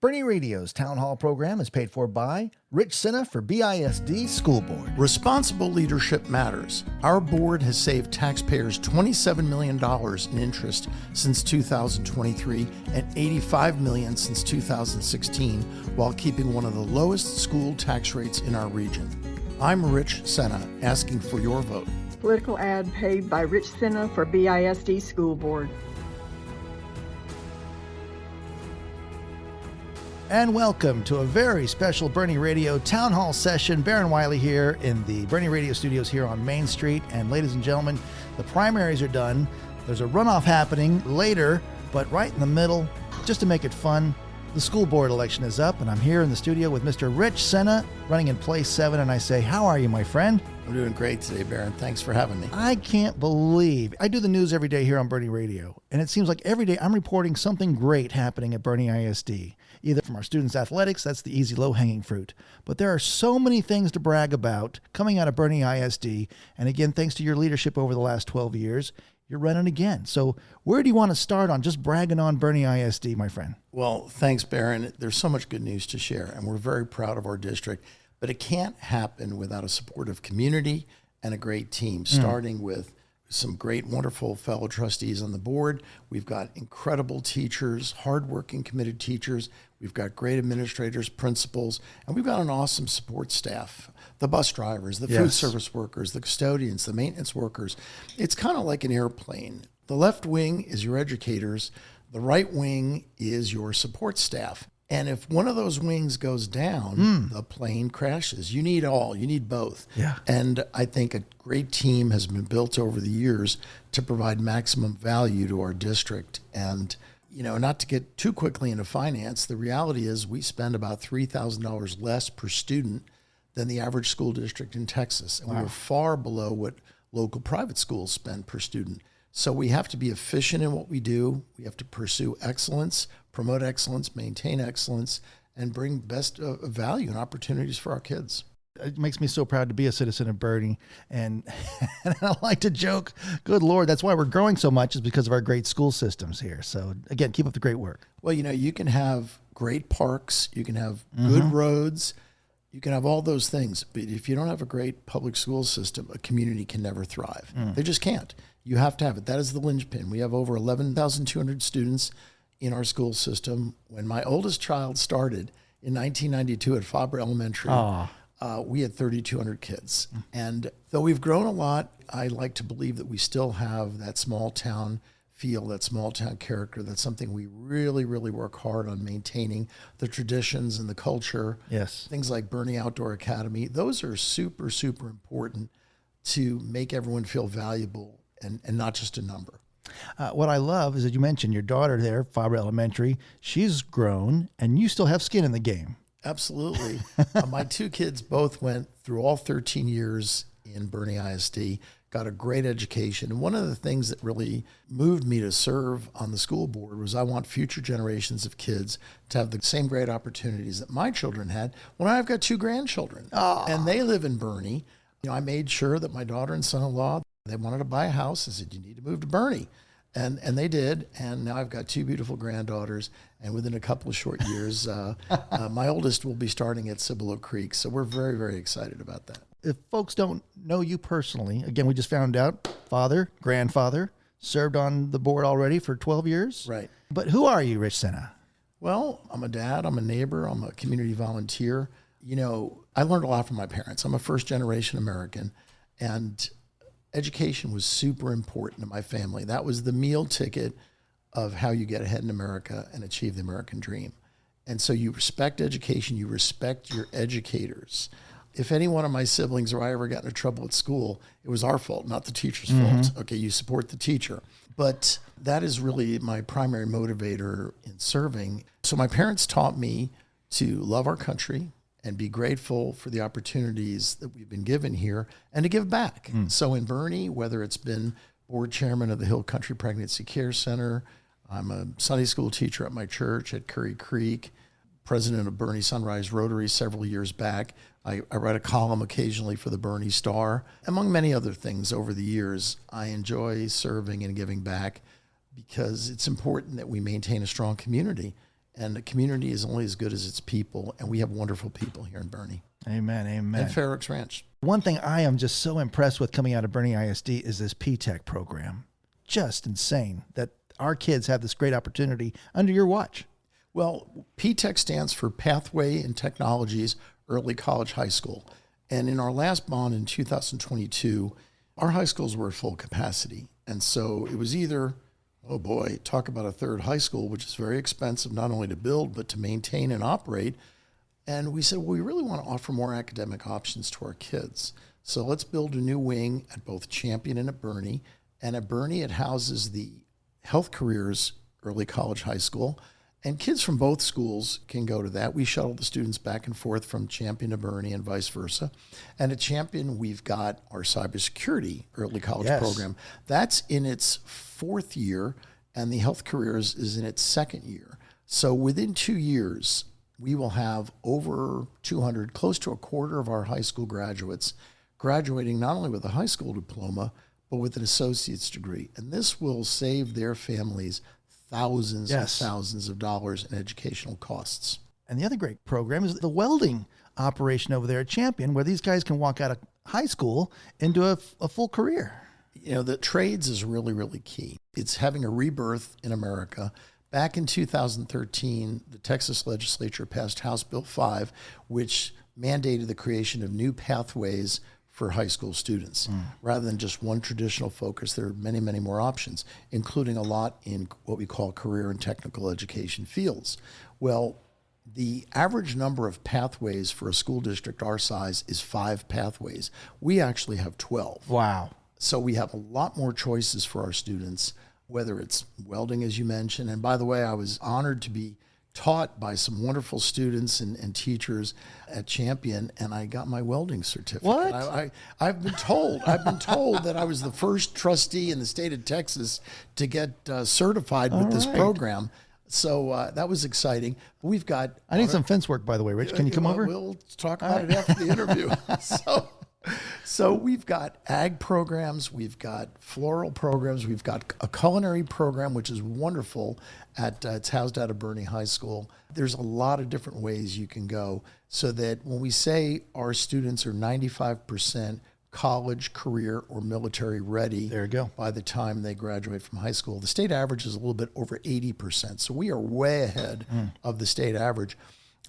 Boerne Radio's Townhall program is paid for by Rich Sena for BISD School Board. Responsible leadership matters. Our board has saved taxpayers $27 million in interest since 2023 and $85 million since 2016, while keeping one of the lowest school tax rates in our region. I'm Rich Sena, asking for your vote. Political ad paid by Rich Sena for BISD School Board. And welcome to a very special Boerne Radio Town Hall session. Baron Wiley here in the Boerne Radio studios here on Main Street. And ladies and gentlemen, the primaries are done. There's a runoff happening later, but right in the middle, just to make it fun, the school board election is up. And I'm here in the studio with Mr. Rich Sena, running in place 7. And I say, how are you, my friend? I'm doing great today, Baron. Thanks for having me. I can't believe I do the news every day here on Boerne Radio. And it seems like every day I'm reporting something great happening at Boerne ISD. Either from our students' athletics, that's the easy low-hanging fruit. But there are so many things to brag about coming out of Boerne ISD. And again, thanks to your leadership over the last 12 years, you're running again. So where do you want to start on just bragging on Boerne ISD, my friend? Well, thanks, Baron. There's so much good news to share, and we're very proud of our district. But it can't happen without a supportive community and a great team, starting with some great, wonderful fellow trustees on the board. We've got incredible teachers, hardworking, committed teachers. We've got great administrators, principals, and we've got an awesome support staff. The bus drivers, the food service workers, the custodians, the maintenance workers. It's kind of like an airplane. The left wing is your educators. The right wing is your support staff. And if one of those wings goes down, the plane crashes. You need all. You need both. Yeah. And I think a great team has been built over the years to provide maximum value to our district. And, you know, not to get too quickly into finance, the reality is we spend about $3,000 less per student than the average school district in Texas. And we're far below what local private schools spend per student. So we have to be efficient in what we do. We have to pursue excellence, promote excellence, maintain excellence, and bring best value and opportunities for our kids. It makes me so proud to be a citizen of Boerne. And I like to joke, good Lord, that's why we're growing so much, is because of our great school systems here. So again, keep up the great work. Well, you know, you can have great parks, you can have good roads, you can have all those things. But if you don't have a great public school system, a community can never thrive. They just can't. You have to have it. That is the linchpin. We have over 11,200 students in our school system. When my oldest child started in 1992 at Fabre Elementary, we had 3,200 kids. And though we've grown a lot, I like to believe that we still have that small town feel, that small town character. That's something we really, really work hard on maintaining, the traditions and the culture. Yes. Things like Boerne Outdoor Academy. Those are super, super important to make everyone feel valuable and not just a number. What I love is that you mentioned your daughter there, Fabre Elementary. She's grown, and you still have skin in the game. Absolutely. My two kids both went through all 13 years in Boerne ISD, got a great education. And one of the things that really moved me to serve on the school board was I want future generations of kids to have the same great opportunities that my children had when I've got 2 grandchildren. And they live in Boerne. You know, I made sure that my daughter and son-in-law, they wanted to buy a house. I said, you need to move to Boerne. And they did. And now I've got 2 beautiful granddaughters. And within a couple of short years, my oldest will be starting at Cibolo Creek. So we're very, very excited about that. If folks don't know you personally, again, we just found out, father, grandfather, served on the board already for 12 years. Right. But who are you, Rich Sena? Well, I'm a dad. I'm a neighbor. I'm a community volunteer. You know, I learned a lot from my parents. I'm a first-generation American. And education was super important to my family. That was the meal ticket of how you get ahead in America and achieve the American dream. And so you respect education, you respect your educators. If any one of my siblings or I ever got into trouble at school, it was our fault, not the teacher's fault. Okay, you support the teacher. But that is really my primary motivator in serving. So my parents taught me to love our country and be grateful for the opportunities that we've been given here and to give back. So in Boerne, whether it's been board chairman of the Hill Country Pregnancy Care Center, I'm a Sunday school teacher at my church at Curry Creek, president of Boerne Sunrise Rotary several years back. I write a column occasionally for the Boerne Star. Among many other things over the years, I enjoy serving and giving back because it's important that we maintain a strong community. And the community is only as good as its people, and we have wonderful people here in Boerne. Amen, amen. And Fair Oaks Ranch. One thing I am just so impressed with coming out of Boerne ISD is this PTECH program. Just insane that our kids have this great opportunity under your watch. Well, PTECH stands for Pathway and Technologies Early College High School. And in our last bond in 2022, our high schools were at full capacity. And so it was either, oh boy, talk about a third high school, which is very expensive not only to build, but to maintain and operate. And we said, well, we really want to offer more academic options to our kids. So let's build a new wing at both Champion and at Boerne. And at Boerne, it houses the Health Careers Early College High School. And kids from both schools can go to that. We shuttle the students back and forth from Champion to Boerne and vice versa. And at Champion, we've got our cybersecurity early college program. That's in its 4th year, and the Health Careers is in its 2nd year. So within 2 years, we will have over 200, close to a quarter of our high school graduates graduating not only with a high school diploma, but with an associate's degree. And this will save their families thousands and thousands of dollars in educational costs. And the other great program is the welding operation over there at Champion, where these guys can walk out of high school into a full career. You know, the trades is really, really key. It's having a rebirth in America. Back in 2013, the Texas legislature passed House Bill 5, which mandated the creation of new pathways for high school students. Rather than just one traditional focus, there are many, many more options, including a lot in what we call career and technical education fields. Well, the average number of pathways for a school district our size is 5 pathways. We actually have 12. Wow. So we have a lot more choices for our students, whether it's welding, as you mentioned. And by the way, I was honored to be taught by some wonderful students and teachers at Champion, and I got my welding certificate. What? I've been told that I was the first trustee in the state of Texas to get certified with this program. So that was exciting. We've got... I need some fence work, by the way, Rich. Can you come over? We'll talk about it after the interview. So we've got ag programs, we've got floral programs, we've got a culinary program, which is wonderful. It's housed out of Boerne High School. There's a lot of different ways you can go, so that when we say our students are 95% college, career, or military ready, there you go, by the time they graduate from high school, the state average is a little bit over 80%. So we are way ahead of the state average.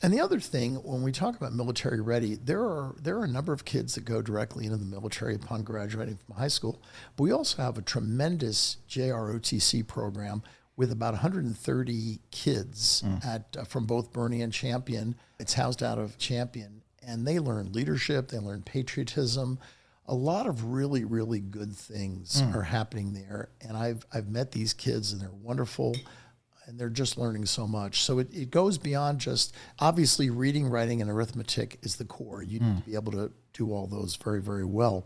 And the other thing, when we talk about military ready, there are a number of kids that go directly into the military upon graduating from high school. But we also have a tremendous JROTC program with about 130 kids from both Boerne and Champion. It's housed out of Champion, and they learn leadership, they learn patriotism. A lot of really, really good things are happening there. And I've met these kids, and they're wonderful. And they're just learning so much. So it goes beyond just, obviously, reading, writing, and arithmetic is the core. You need to be able to do all those very, very well.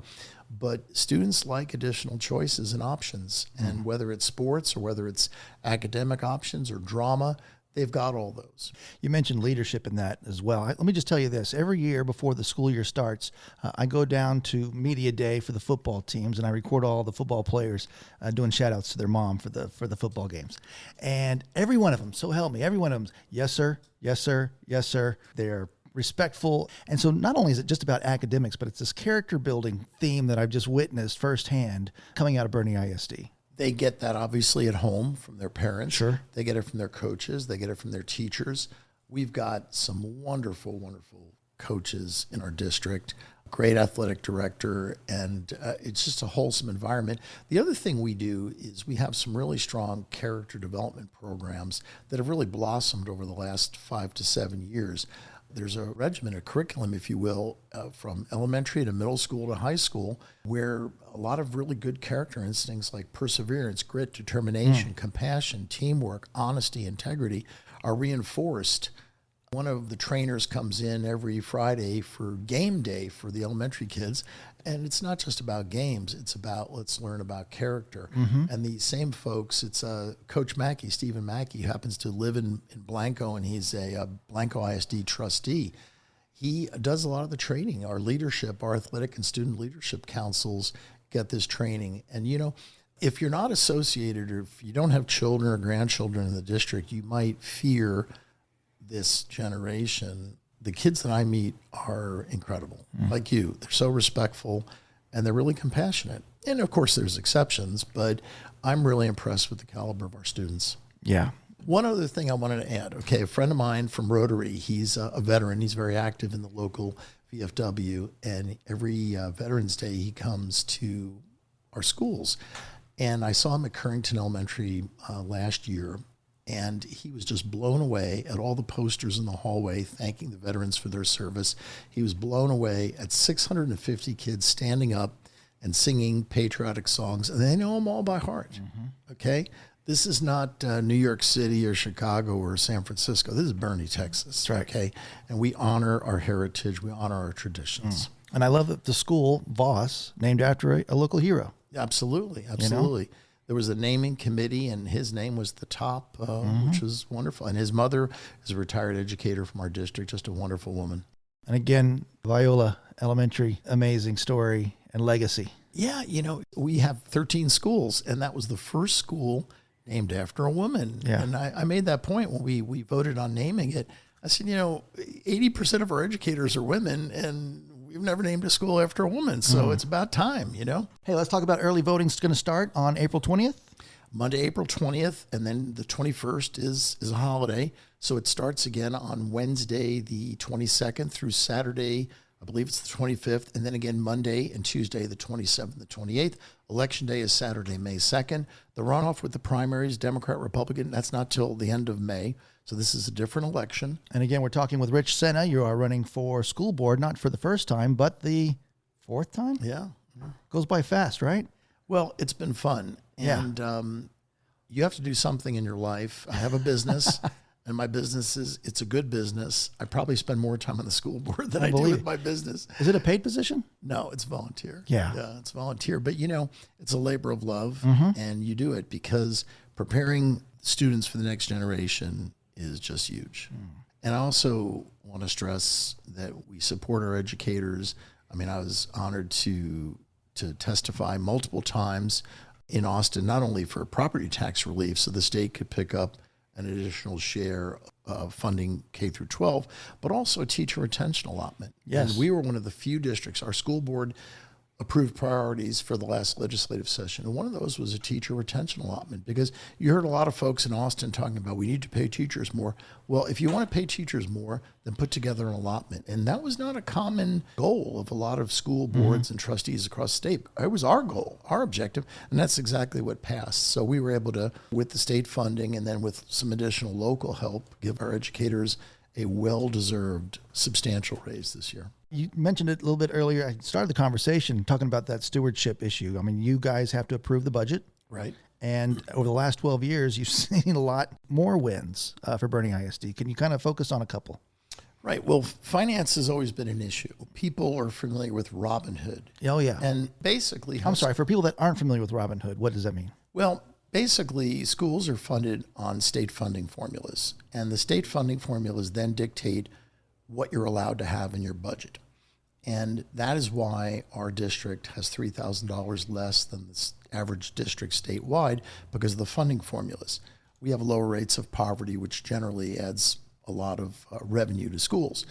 But students like additional choices and options. And whether it's sports or whether it's academic options or drama, they've got all those. You mentioned leadership in that as well. Let me just tell you this. Every year before the school year starts, I go down to media day for the football teams, and I record all the football players doing shout-outs to their mom for the football games. And every one of them, so help me, every one of them, yes, sir, yes, sir, yes, sir. They're respectful. And so not only is it just about academics, but it's this character-building theme that I've just witnessed firsthand coming out of Boerne ISD. They get that obviously at home from their parents. Sure. They get it from their coaches. They get it from their teachers. We've got some wonderful, wonderful coaches in our district, great athletic director, and it's just a wholesome environment. The other thing we do is we have some really strong character development programs that have really blossomed over the last 5 to 7 years. There's a regimen, a curriculum, if you will, from elementary to middle school to high school, where a lot of really good character instincts like perseverance, grit, determination, compassion, teamwork, honesty, integrity are reinforced. One of the trainers comes in every Friday for game day for the elementary kids, and it's not just about games, it's about let's learn about character. And these same folks, it's Coach Mackey, Stephen Mackey, who happens to live in Blanco, and he's a Blanco ISD trustee. He does a lot of the training. Our leadership, our athletic and student leadership councils get this training. And, you know, if you're not associated or if you don't have children or grandchildren in the district, you might fear this generation, the kids that I meet are incredible. Like you, they're so respectful and they're really compassionate. And of course there's exceptions, but I'm really impressed with the caliber of our students. Yeah. One other thing I wanted to add. Okay, a friend of mine from Rotary, he's a veteran. He's very active in the local VFW, and every Veterans Day he comes to our schools. And I saw him at Currington Elementary last year, and he was just blown away at all the posters in the hallway thanking the veterans for their service. He was blown away at 650 kids standing up and singing patriotic songs, and they know them all by heart. Okay? This is not New York City or Chicago or San Francisco. This is Boerne, Texas. Right. Okay? And we honor our heritage. We honor our traditions. And I love that the school, Voss, named after a local hero. Absolutely. Absolutely. There was a naming committee, and his name was the top, which was wonderful. And his mother is a retired educator from our district, just a wonderful woman. And again, Viola Elementary, amazing story and legacy. Yeah, we have 13 schools, and that was the first school named after a woman. Yeah. And I made that point when we voted on naming it. I said, 80% of our educators are women, and we've never named a school after a woman. So it's about time, Hey, let's talk about early voting. It's going to start on April 20th. Monday, April 20th, and then the 21st is a holiday. So it starts again on Wednesday, the 22nd through Saturday, I believe it's the 25th, and then again Monday and Tuesday, the 27th, the 28th. Election day is Saturday, May 2nd. The runoff with the primaries, Democrat, Republican, that's not till the end of May. So this is a different election. And again, we're talking with Rich Sena. You are running for school board, not for the first time, but the fourth time? Yeah. Goes by fast, right? Well, it's been fun. And you have to do something in your life. I have a business. And my business it's a good business. I probably spend more time on the school board than I do with my business. Is it a paid position? No, it's volunteer. Yeah, it's volunteer. But, it's a labor of love, and you do it because preparing students for the next generation is just huge. And I also want to stress that we support our educators. I mean, I was honored to testify multiple times in Austin, not only for property tax relief so the state could pick up an additional share of funding K through 12, but also a teacher retention allotment. Yes. And we were one of the few districts, our school board approved priorities for the last legislative session. And one of those was a teacher retention allotment, because you heard a lot of folks in Austin talking about we need to pay teachers more. Well, if you want to pay teachers more, then put together an allotment. And that was not a common goal of a lot of school boards and trustees across the state. It was our goal, our objective, and that's exactly what passed. So we were able to, with the state funding and then with some additional local help, give our educators a well-deserved substantial raise this year. You mentioned it a little bit earlier. I started the conversation talking about that stewardship issue. I mean, you guys have to approve the budget. Right. And over the last 12 years, you've seen a lot more wins for Boerne ISD. Can you kind of focus on a couple? Right. Well, finance has always been an issue. People are familiar with Robinhood. Oh, yeah. And basically... I'm sorry, for people that aren't familiar with Robinhood, what does that mean? Well, basically, schools are funded on state funding formulas. And the state funding formulas then dictate what you're allowed to have in your budget. And that is why our district has $3,000 less than the average district statewide, because of the funding formulas. We have lower rates of poverty, which generally adds a lot of revenue to schools.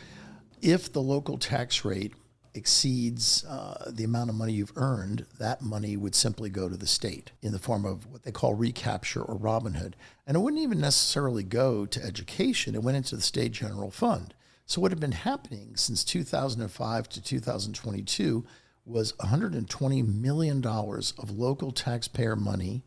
If the local tax rate exceeds the amount of money you've earned, that money would simply go to the state in the form of what they call Recapture or Robinhood. And it wouldn't even necessarily go to education. It went into the state general fund. So what had been happening since 2005 to 2022 was $120 million of local taxpayer money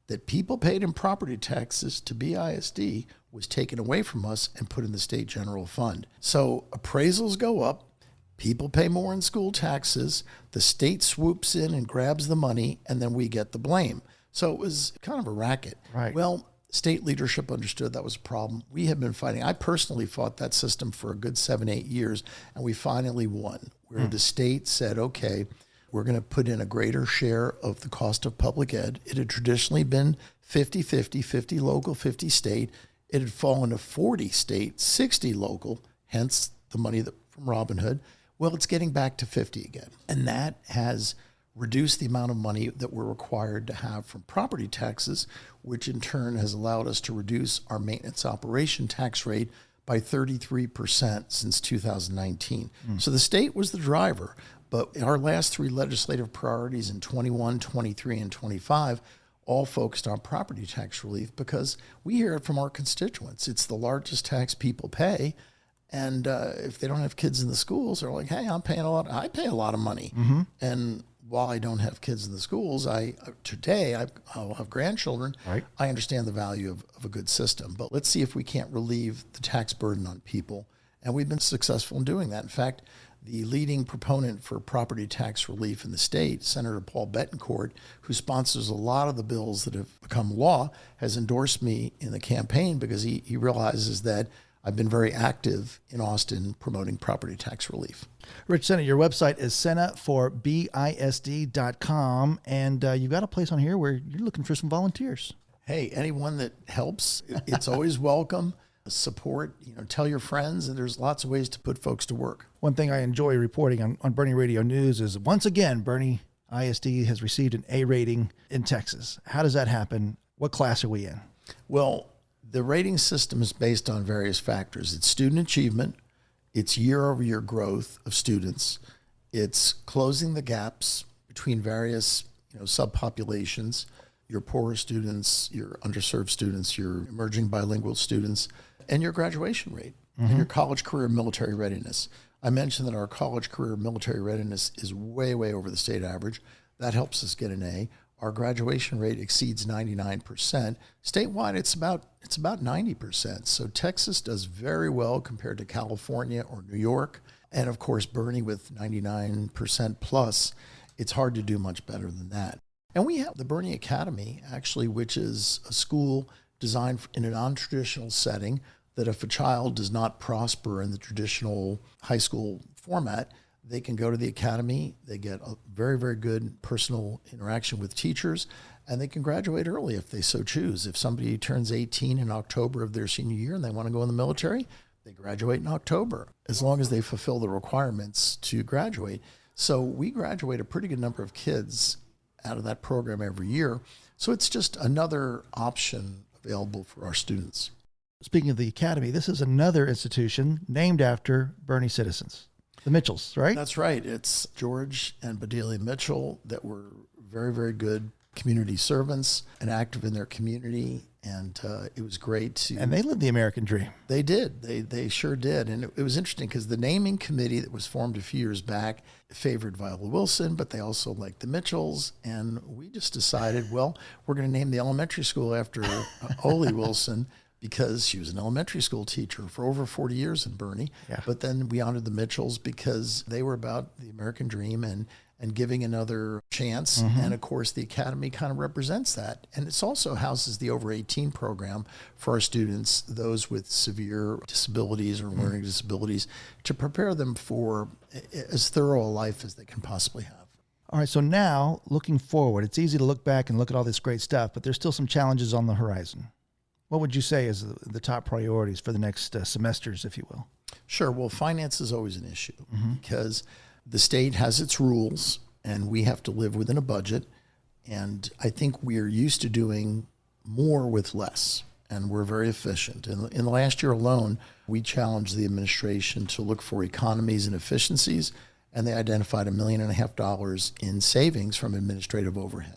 that people paid in property taxes to BISD was taken away from us and put in the state general fund. So appraisals go up, people pay more in school taxes, the state swoops in and grabs the money, and then we get the blame. So it was kind of a racket. Right. Well, state leadership understood that was a problem. We have been fighting. I personally fought that system for a good 7-8 years, and we finally won, where the state said, okay, we're going to put in a greater share of the cost of public ed. It had traditionally been 50-50, 50 local, 50 state. It had fallen to 40 state, 60 local, hence the money from Robinhood. Well, it's getting back to 50 again. And that has reduced the amount of money that we're required to have from property taxes, which in turn has allowed us to reduce our maintenance operation tax rate by 33% since 2019. So the state was the driver, but our last three legislative priorities in 21, 23, and 25 all focused on property tax relief because we hear it from our constituents. It's the largest tax people pay. And if they don't have kids in the schools, they're like, hey, I'm paying a lot. I pay a lot of money. And while I don't have kids in the schools, I'll have grandchildren. Right. I understand the value of a good system. But let's see if we can't relieve the tax burden on people. And we've been successful in doing that. In fact, the leading proponent for property tax relief in the state, Senator Paul Bettencourt, who sponsors a lot of the bills that have become law, has endorsed me in the campaign because he realizes that I've been very active in Austin promoting property tax relief. Rich Sena, your website is senaforbisd.com, and you've got a place on here where you're looking for some volunteers. Hey, anyone that helps, it's always welcome. Support, tell your friends, and there's lots of ways to put folks to work. One thing I enjoy reporting on Boerne Radio News is, once again, Boerne ISD has received an A rating in Texas. How does that happen? What class are we in? Well, the rating system is based on various factors. It's student achievement, it's year-over-year growth of students, it's closing the gaps between various subpopulations, your poorer students, your underserved students, your emerging bilingual students, and your graduation rate, and your college, career, military readiness. I mentioned that our college, career, military readiness is way, way over the state average. That helps us get an A. Our graduation rate exceeds 99%. Statewide, it's about 90%. So Texas does very well compared to California or New York. And of course, Boerne with 99% plus, it's hard to do much better than that. And we have the Boerne Academy, actually, which is a school designed in a non-traditional setting that if a child does not prosper in the traditional high school format, they can go to the academy, they get a very, very good personal interaction with teachers, and they can graduate early if they so choose. If somebody turns 18 in October of their senior year and they want to go in the military, they graduate in October, as long as they fulfill the requirements to graduate. So we graduate a pretty good number of kids out of that program every year. So it's just another option available for our students. Speaking of the academy, this is another institution named after Boerne citizens, the Mitchells, right? That's right. It's George and Bedelia Mitchell that were very, very good community servants and active in their community. And it was great to... And they lived the American dream. They did. They sure did. And it was interesting because the naming committee that was formed a few years back favored Viola Wilson, but they also liked the Mitchells. And we just decided, well, we're going to name the elementary school after Ole Wilson, because she was an elementary school teacher for over 40 years in Boerne. Yeah. But then we honored the Mitchells because they were about the American dream and giving another chance. And of course, the academy kind of represents that. And it also houses the over 18 program for our students, those with severe disabilities or learning disabilities, to prepare them for as thorough a life as they can possibly have. All right, so now, looking forward, it's easy to look back and look at all this great stuff, but there's still some challenges on the horizon. What would you say is the top priorities for the next semesters, if you will? Sure. Well, finance is always an issue because the state has its rules and we have to live within a budget. And I think we're used to doing more with less, and we're very efficient. In the last year alone, we challenged the administration to look for economies and efficiencies, and they identified $1.5 million in savings from administrative overhead.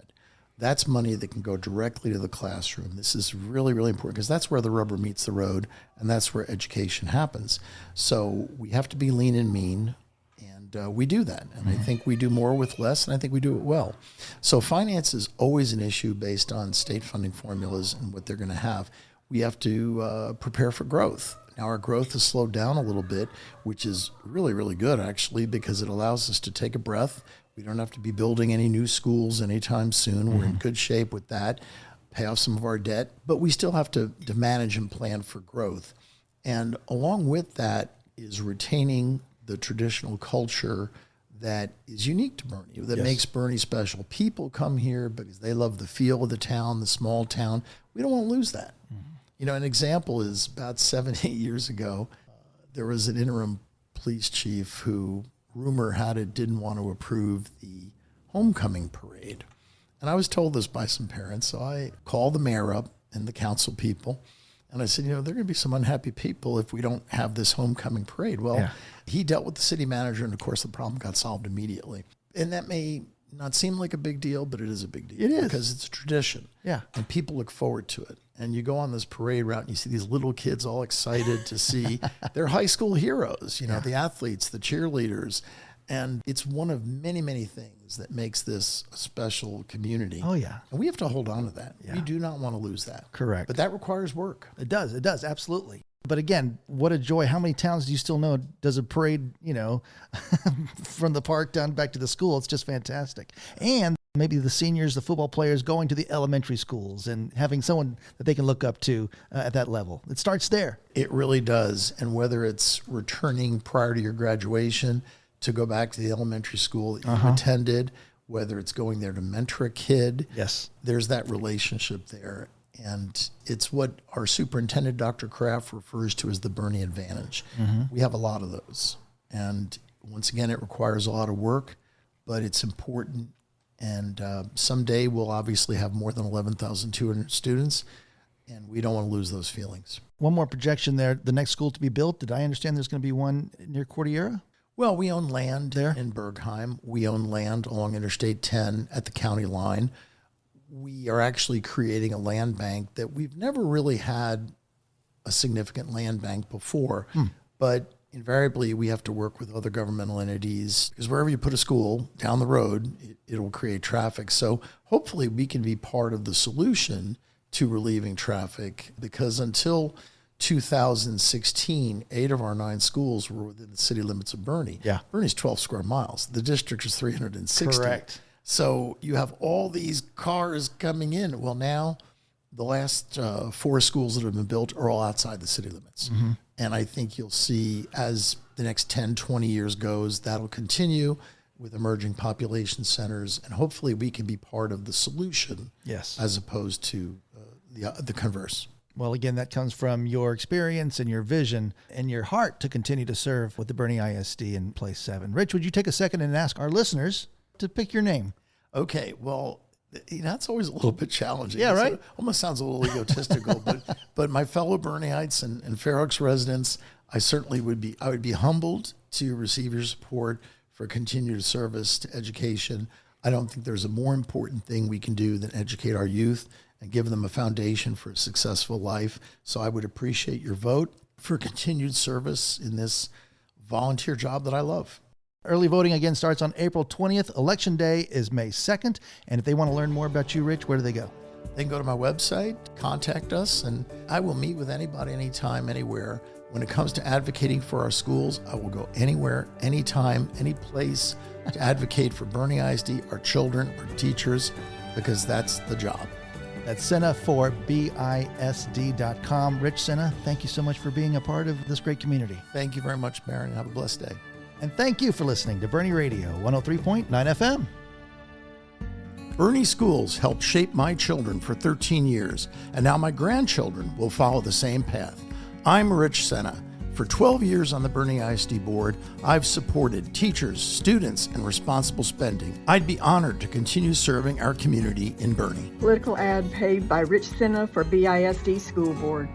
That's money that can go directly to the classroom. This is really, really important because that's where the rubber meets the road and that's where education happens. So we have to be lean and mean, and we do that. And I think we do more with less, and I think we do it well. So finance is always an issue based on state funding formulas and what they're going to have. We have to prepare for growth. Now our growth has slowed down a little bit, which is really, really good actually, because it allows us to take a breath. We don't have to be building any new schools anytime soon. We're in good shape with that, pay off some of our debt, but we still have to manage and plan for growth. And along with that is retaining the traditional culture that is unique to Boerne, that makes Boerne special. People come here because they love the feel of the town, the small town. We don't want to lose that. An example is about 7, 8 years ago, there was an interim police chief who, rumor had it, didn't want to approve the homecoming parade. And I was told this by some parents, so I called the mayor up and the council people, And I said, there are going to be some unhappy people if we don't have this homecoming parade. Well, he dealt with the city manager, and of course the problem got solved immediately. And that may not seem like a big deal, but it is a big deal. It is. Because it's a tradition. Yeah. And people look forward to it. And you go on this parade route and you see these little kids all excited to see their high school heroes, the athletes, the cheerleaders. And it's one of many, many things that makes this a special community. Oh, yeah. And we have to hold on to that. Yeah. We do not want to lose that. Correct. But that requires work. It does, absolutely. But again, what a joy. How many towns do you still know does a parade, from the park down back to the school? It's just fantastic. And maybe the seniors, the football players going to the elementary schools and having someone that they can look up to at that level. It starts there. It really does. And whether it's returning prior to your graduation to go back to the elementary school that you attended, whether it's going there to mentor a kid, there's that relationship there. And it's what our superintendent, Dr. Kraft, refers to as the Boerne advantage. We have a lot of those. And once again, it requires a lot of work, but it's important. And someday we'll obviously have more than 11,200 students, and we don't want to lose those feelings. One more projection there, the next school to be built. Did I understand there's going to be one near Cordillera? Well, we own land there in Bergheim. We own land along Interstate 10 at the county line. We are actually creating a land bank that we've never really had a significant land bank before, but invariably we have to work with other governmental entities because wherever you put a school down the road, it'll create traffic. So hopefully we can be part of the solution to relieving traffic, because until 2016, 8 of our 9 schools were within the city limits of Boerne. Boerne's 12 square miles. The district is 360. Correct. So you have all these cars coming in. Well, now the last 4 schools that have been built are all outside the city limits. And I think you'll see as the next 10, 20 years goes, that'll continue with emerging population centers. And hopefully we can be part of the solution as opposed to the converse. Well, again, that comes from your experience and your vision and your heart to continue to serve with the Boerne ISD in Place 7. Rich, would you take a second and ask our listeners to pick your name? Okay, well, that's always a little bit challenging. Yeah, right? It almost sounds a little egotistical, but my fellow Boerneites and Fair Oaks residents, I would be humbled to receive your support for continued service to education. I don't think there's a more important thing we can do than educate our youth and give them a foundation for a successful life. So I would appreciate your vote for continued service in this volunteer job that I love. Early voting again starts on April 20th. Election day is May 2nd. And if they want to learn more about you, Rich, where do they go? They can go to my website, contact us, and I will meet with anybody, anytime, anywhere. When it comes to advocating for our schools, I will go anywhere, anytime, any place to advocate for Boerne ISD, our children, our teachers, because that's the job. That's Sena for BISD.com. Rich Sena, thank you so much for being a part of this great community. Thank you very much, Baron. Have a blessed day. And thank you for listening to Boerne Radio, 103.9 FM. Boerne schools helped shape my children for 13 years, and now my grandchildren will follow the same path. I'm Rich Sena. For 12 years on the Boerne ISD board, I've supported teachers, students, and responsible spending. I'd be honored to continue serving our community in Boerne. Political ad paid by Rich Sena for BISD School Board.